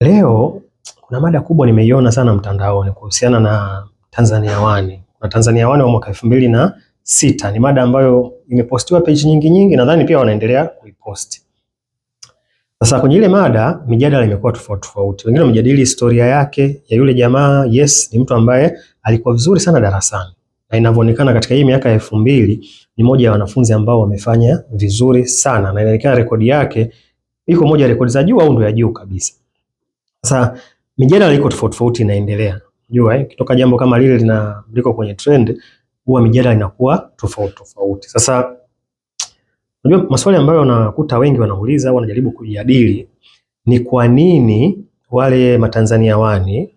Leo kuna mada kubwa nimeiona sana mtandaoni kuhusiana na Tanzania One. Na Tanzania One wa mwaka 2006 ni mada ambayo imepostiwa page nyingi, nadhani pia wanaendelea kuiposti. Sasa kwenye ile mada mijadala imekuwa tofauti. Wengine wamejadili historia yake ya yule jamaa. Yes, ni mtu ambaye alikuwa vizuri sana darasani. Na inavyoonekana katika hii miaka ya 2000 ni moja ya wanafunzi ambao wamefanya vizuri sana. Na inaonekana rekodi yake iko moja ya rekodi za juu au ndio ya juu kabisa. Sasa mijadala iko tofauti inaendelea. Unajua kitoka jambo kama lile liko kwenye trend, huwa mijadala inakuwa tofauti. Sasa unajua maswali ambayo unakuta wengi wanauliza au wanajaribu kujadili ni kwa nini wale Matanzania One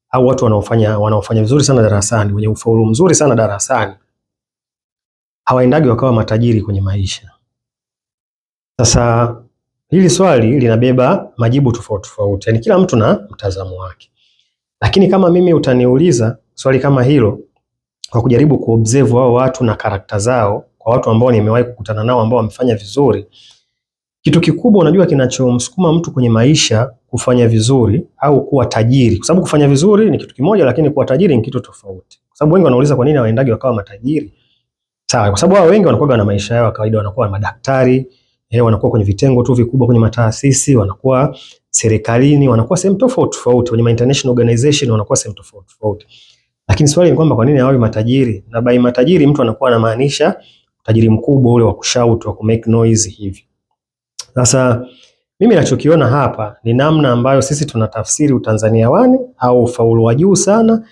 au watu wanaofanya vizuri sana darasani, wenye ufaulu mzuri sana darasani hawaendagi wakawa matajiri kwenye maisha. Sasa hili swali linabeba majibu tofauti. Yaani kila mtu na mtazamo wake. Lakini kama mimi utaniuliza swali kama hilo kwa kujaribu kuobserve wao watu na karakta zao kwa watu ambao nimewahi kukutana nao ambao wamefanya vizuri, kitu kikubwa unajua kinachomsukuma mtu kwenye maisha kufanya vizuri au kuwa tajiri. Kwa sababu kufanya vizuri ni kitu kimoja, lakini kuwa tajiri ni kitu tofauti. Kwa sababu wengi wanauliza kwa nini hawaendagi wakawa matajiri. Sawa, kwa sababu hao wengi wanakuwa na maisha yao ya kawaida, wanakuwa madaktari, wanakuwa kwenye vitengo tu vikubwa kwenye mataasisi, wanakuwa serikalini, wanakuwa sehemu tofauti kwenye international organization, wanakuwa sehemu tofauti. Lakini swali ni kwamba kwa nini hawawi matajiri? Na by matajiri mtu anakuwa anamaanisha tajiri mkubwa ule wa kushout, wa kumake noise hivi. Sasa mimi ninachokiona hapa ni namna ambayo sisi tunatafsiri Utanzania One au ufaulu wa juu sana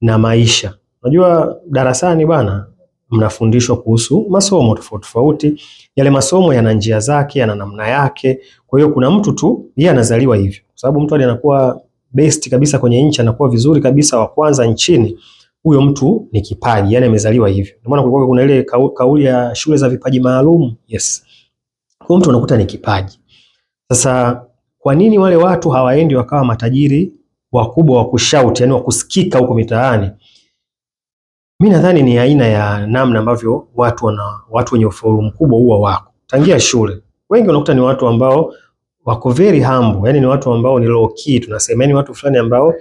na maisha. Unajua darasani bwana mnafundishwa kuhusu masomo tofauti. Yale masomo yana njia zake, yana namna yake. Kwa hiyo kuna mtu tu yeye anazaliwa hivyo. Kwa sababu mtu anakuwa best kabisa kwenye nchi, anakuwa vizuri kabisa wa kwanza nchini. Huyo mtu ni kipaji, yani amezaliwa hivyo. Ndio maana kulikuwa kuna ile kauli ya shule za vipaji maalum. Yes. Kwa mtu unakuta ni kipaji. Sasa kwa nini wale watu hawaendi wakawa matajiri wakubwa wa kushout, yani wa kusikika huko mitaani? Mimi nadhani ni aina ya namna ambavyo watu wenye ufaulu mkubwa huwa wako. Tangia shule. Wengi unakuta ni watu ambao wako very humble, yani ni watu ambao ni low key, tunasema yani watu fulani ambao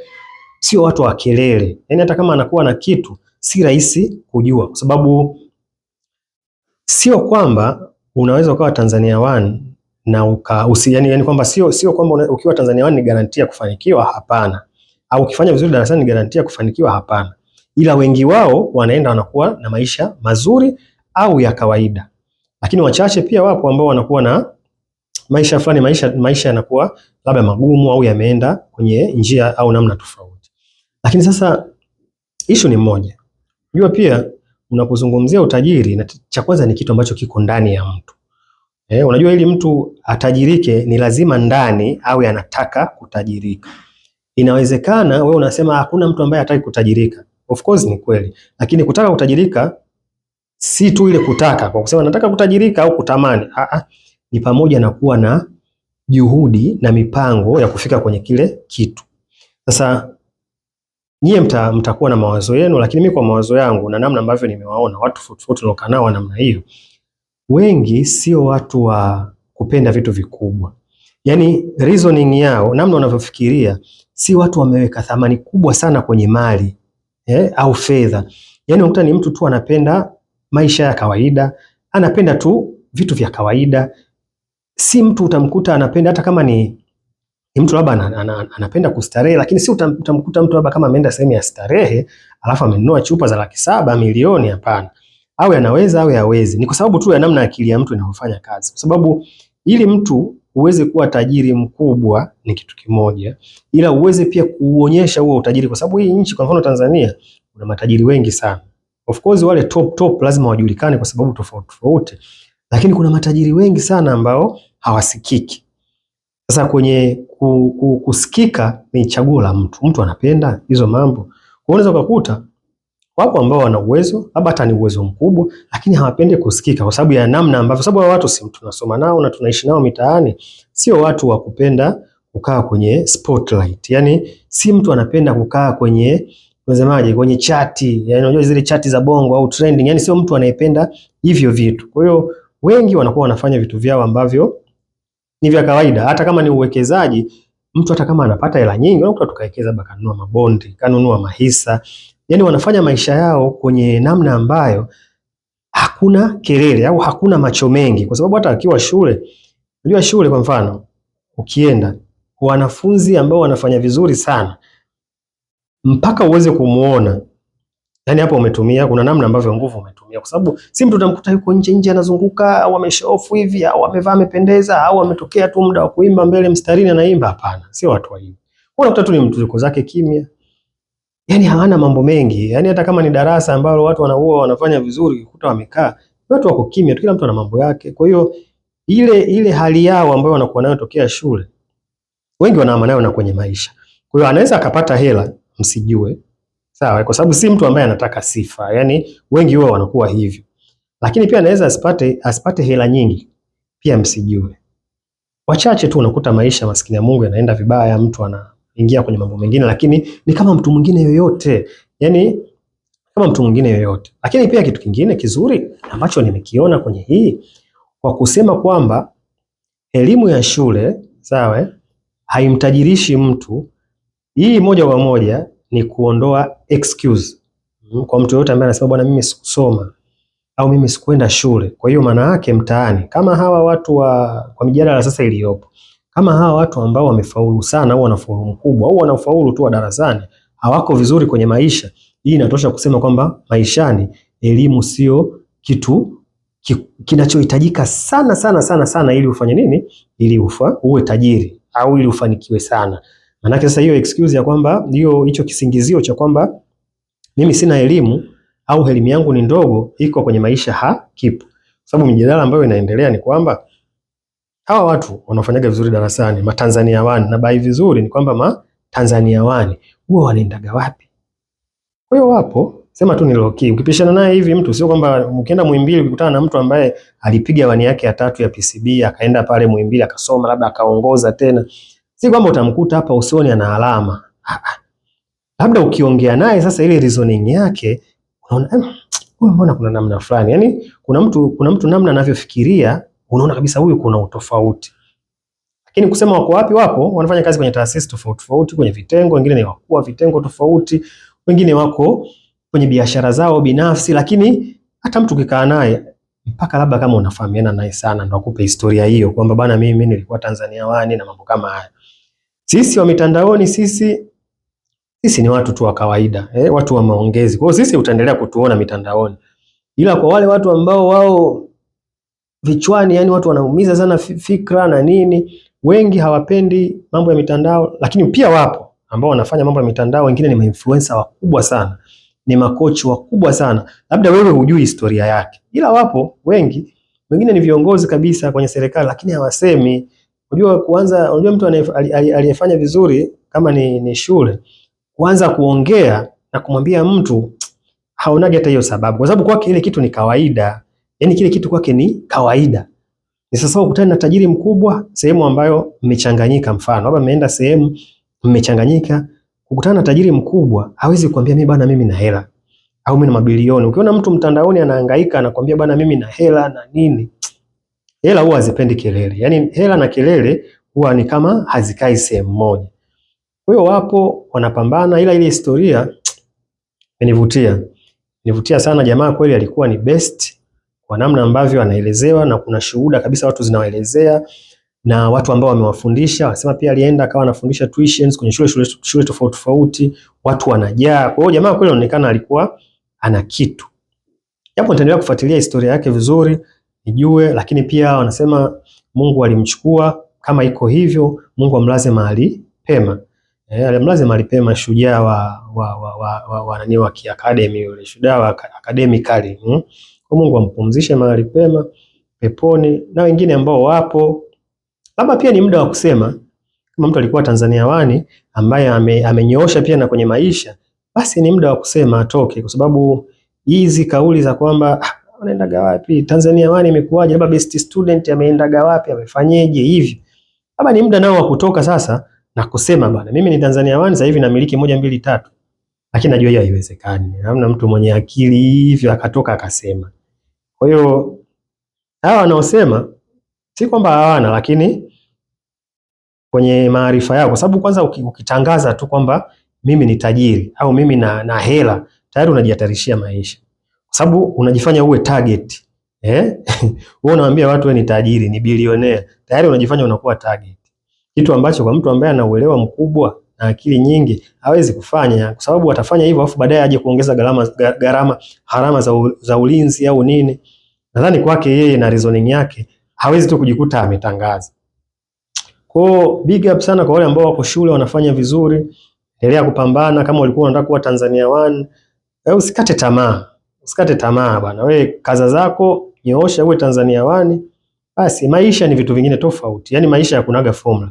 sio watu wa kelele. Yani hata kama anakuwa na kitu si rahisi kujua, kwa sababu sio kwamba unaweza ukawa Tanzania One na yani kwamba sio kwamba ukiwa Tanzania One ni garantia kufanikiwa, hapana. Au ukifanya vizuri darasani ni garantia kufanikiwa, hapana. Ila wengi wao wanaenda wanakuwa na maisha mazuri au ya kawaida. Lakini wachache pia wapo ambao wanakuwa na maisha fulani, maisha yanakuwa labda magumu au yameenda kwenye njia au namna tofauti. Lakini sasa issue ni moja. Unajua pia unapozungumzia utajiri, na cha kwanza ni kitu ambacho kiko ndani ya mtu. Unajua ili mtu atajirike ni lazima ndani awe anataka kutajirika. Inawezekana wewe unasema hakuna mtu ambaye hataki kutajirika. Of course ni kweli. Lakini kutaka kutajirika si tu ile kutaka kwa kusema nataka kutajirika au kutamani. Ni pamoja na kuwa na juhudi na mipango ya kufika kwenye kile kitu. Sasa nyie mtakuwa na mawazo yenu, lakini mimi kwa mawazo yangu na namna ambavyo nimewaona watu tofauti tunaokaa nao namna hiyo, wengi sio watu wa kupenda vitu vikubwa. Yaani reasoning yao, namna wanavyofikiria, si watu wameweka thamani kubwa sana kwenye mali au fedha. Yaani unakuta ni mtu tu anapenda maisha ya kawaida, anapenda tu vitu vya kawaida. Si mtu utamkuta anapenda hata kama ni mtu labda anapenda kustarehe, lakini si utamkuta mtu labda kama ameenda sehemu ya starehe alafu amenunua chupa za 700,000 milioni, hapana. Awe anaweza awe hawezi. Ni kwa sababu tu ya namna akili ya mtu inavyofanya kazi. Kwa sababu ili mtu uweze kuwa tajiri mkubwa ni kitu kimoja, ila uweze pia kuonyesha huo utajiri, kwa sababu hii nchi kwa mfano Tanzania kuna matajiri wengi sana. Of course wale top lazima wajulikane kwa sababu tofauti. Lakini kuna matajiri wengi sana ambao hawasikiki. Sasa kwenye kusikika ni chaguo la mtu. Mtu anapenda hizo mambo. Kwa unaweza kukuta wapo ambao wana uwezo, labda hata ni uwezo mkubwa, lakini hawapendi kusikika kwa sababu ya namna ambavyo, sababu hao watu si tunasoma nao na tunaishi nao mitaani, sio watu wa kupenda kukaa kwenye spotlight. Yani si mtu anapenda kukaa kwenye unasemaje, kwenye chati, yani unajua zile chati za bongo au trending, yani sio mtu anayependa hivyo vitu. Kwa hiyo wengi wanakuwa wanafanya vitu vyao ambavyo ni vya kawaida. Hata kama ni uwekezaji, mtu hata kama anapata hela nyingi, unakuta tukawekeza kanunua mabondi, kanunua mahisa. Yaani wanafanya maisha yao kwenye namna ambayo hakuna kelele au hakuna macho mengi, kwa sababu hata akiwa shule, unajua shule kwa mfano ukienda, wanafunzi ambao wanafanya vizuri sana mpaka uweze kumuona, yani hapo umetumia, kuna namna ambavyo nguvu umetumia, kwa sababu si mtu utamkuta yuko nje anazunguka, au ameshofu hivi, au amevaa amependeza, au ametokea tu muda wa kuimba mbele mstarini anaimba. Hapana, sio watu wa hivi. Unakuta tu ni mtu yuko zake kimya, yani hawana mambo mengi. Yani hata kama ni darasa ambalo watu wanaua wanafanya vizuri, ukuta wamekaa watu wako kimya, kila mtu ana mambo yake. Kwa hiyo ile hali yao ambayo wanakuwa nayo tokea shule, wengi wanaama nayo na kwenye maisha. Kwa hiyo anaweza akapata hela msijue, sawa, kwa sababu si mtu ambaye anataka sifa. Yani wengi wao wanakuwa hivyo. Lakini pia anaweza asipate hela nyingi, pia msijue. Wachache tu unakuta maisha maskini ya Mungu yanaenda vibaya, mtu anaingia kwenye mambo mengine, lakini ni kama mtu mwingine yoyote. Yani kama mtu mwingine yoyote. Lakini pia kitu kingine kizuri ambacho nimekiona kwenye hii, kwa kusema kwamba elimu ya shule, sawa, haimtajirishi mtu. Hii moja kwa moja ni kuondoa excuse kwa mtu yote ambaye anasema bwana, mimi sikusoma au mimi sikuenda shule. Kwa hiyo maana yake mtaani, kama hawa watu kwa mijadala sasa iliyopo, kama hawa watu ambao wamefaulu sana au wana ufaulu mkubwa au wana ufaulu tu wa darasani, hawako vizuri kwenye maisha, hii inatosha kusema kwamba maishani elimu sio kitu kinachohitajika sana sana sana sana ili ufanye nini, ili uwe tajiri au ili ufanikiwe sana. Maana sasa hiyo excuse ya kwamba hicho kisingizio cha kwamba mimi sina elimu au elimu yangu ni ndogo iko kwenye maisha hakipo. Sababu mijadala ambayo inaendelea ni kwamba hawa watu wanafanyaga vizuri darasani, Matanzania wani, na bai vizuri ni kwamba Matanzania wani huwa wanaendaga wapi? Kwa hiyo wapo, sema tu ni low key. Ukipishana naye hivi mtu, sio kwamba ukienda Muhimbili ukikutana na mtu ambaye alipiga wani yake ya 3 ya PCB akaenda pale Muhimbili akasoma labda akaongoza tena, si kwamba utamkuta hapa usoni ana alama. Labda ukiongea naye sasa ile reasoning yake unaona mbona kuna namna fulani. Yaani kuna mtu namna anavyofikiria unaona kabisa huyu kuna utofauti. Lakini kusema wako wapi, wapo wanafanya kazi kwenye taasisi tofauti tofauti, kwenye vitengo, wengine ni wakuu wa vitengo tofauti, wengine wako kwenye biashara zao binafsi. Lakini hata mtu ukikaa naye mpaka labda kama unafahamiana naye sana ndo akupe historia hiyo kwamba bana, mimi nilikuwa Tanzania wani na mambo kama haya. Sisi wa mitandaoni sisi ni watu tu wa kawaida, watu wa maongezi. Kwa hiyo sisi utaendelea kutuona mitandaoni. Ila kwa wale watu ambao wao vichwani, yani watu wanaumiza sana fikra na nini, wengi hawapendi mambo ya mitandao. Lakini pia wapo ambao wanafanya mambo ya mitandao, wengine ni mainfluencer wakubwa sana, ni makochi wakubwa sana, labda wewe hujui historia yake, ila wapo wengi. Wengine ni viongozi kabisa kwenye serikali, lakini hawasemi. Unajua mtu aliyefanya vizuri kama ni shule, kuanza kuongea na kumwambia mtu haonage hata hiyo sababu, kwa sababu kwake ile kitu ni kawaida. Yani kile kitu kwake ni kawaida. Ni sasa ukutane na tajiri mkubwa sehemu ambayo mmechanganyika, mfano labda mmeenda sehemu mmechanganyika, kukutana na tajiri mkubwa hawezi kuambia mimi bana, mimi na hela au mimi na mabilioni. Ukiona mtu mtandaoni anahangaika anakuambia bana, mimi na hela na nini, hela huwa hazipendi kelele. Yani hela na kelele huwa ni kama hazikai sehemu moja. Kwa hiyo wapo wanapambana, ila ile historia Nivutia sana. Jamaa kweli alikuwa ni best kwa namna ambavyo anaelezewa, na kuna shuhuda kabisa watu zinawaelezea, na watu ambao wamewafundisha wanasema pia alienda akawa anafundisha tuitions kwenye shule tofauti tofauti, watu wanajaa. Kwa hiyo jamaa kweli anaonekana alikuwa ana kitu. Japo nitaendelea kufuatilia historia yake vizuri nijue, lakini pia wanasema Mungu alimchukua. Kama iko hivyo, Mungu amlaze mahali pema. Alimlaze mahali pema shujaa wa kiakademi, yule shujaa wa academically. Kwa Mungu ampumzishe mahali pema peponi, na wengine ambao wapo labda pia ni muda wa kusema, kama mtu alikuwa Tanzania wani ambaye amenyoosha pia na kwenye maisha, basi ni muda wa kusema atoke, kwa sababu hizi kauli za kwamba anaendaga wapi Tanzania wani imekuwaje, labda best student ameendaga wapi, amefanyeje hivi, labda ni muda nao wa kutoka sasa na kusema bana, mimi ni Tanzania wani sasa hivi namiliki 1 2 3. Lakini najua hiyo haiwezekani. Hamna mtu mwenye akili hivyo akatoka akasema. Kwa hiyo hawa wanaosema si kwamba hawana, lakini kwenye maarifa yako, kwa sababu kwanza ukitangaza tu kwamba mimi ni tajiri au mimi na hela, tayari unajihatarishia maisha, kwa sababu unajifanya uwe target wewe unawaambia watu wewe ni tajiri, ni bilionea, tayari unajifanya unakuwa target, kitu ambacho kwa mtu ambaye ana uelewa mkubwa na akili nyingi hawezi kufanya, kwa sababu atafanya hivyo afu baadaye aje kuongeza gharama za ulinzi au nini. Nadhani kwake yeye na reasoning yake hawezi tu kujikuta ametangaza. Kwa big up sana kwa wale ambao wako shule wanafanya vizuri, endelea kupambana. Kama ulikuwa unataka kuwa Tanzania 1, usikate tamaa. Usikate tamaa bwana. Wewe kaza zako, nyoosha uwe Tanzania 1. Basi maisha ni vitu vingine tofauti. Yaani maisha hakunaga formula.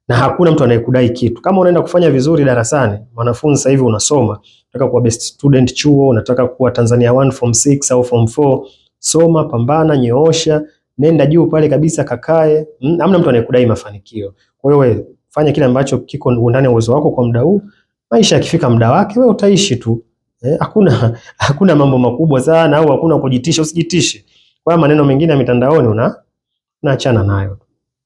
Na hakuna mtu anayekudai kitu. Kama unaenda kufanya vizuri darasani, mwanafunzi sasa hivi unasoma, unataka kuwa best student chuo, unataka kuwa Tanzania 1 form 6 au form 4, soma, pambana, nyoosha, nenda juu pale kabisa kakae. Hamna mtu anayekudai mafanikio. Kwa hiyo wewe fanya kile ambacho kiko ndani ya uwezo wako kwa muda huu. Maisha yakifika muda wake wewe utaishi tu. Hakuna mambo makubwa sana au hakuna kujitisha, usijitishe. Kwa maneno mengine ya mitandaoni unaachana nayo.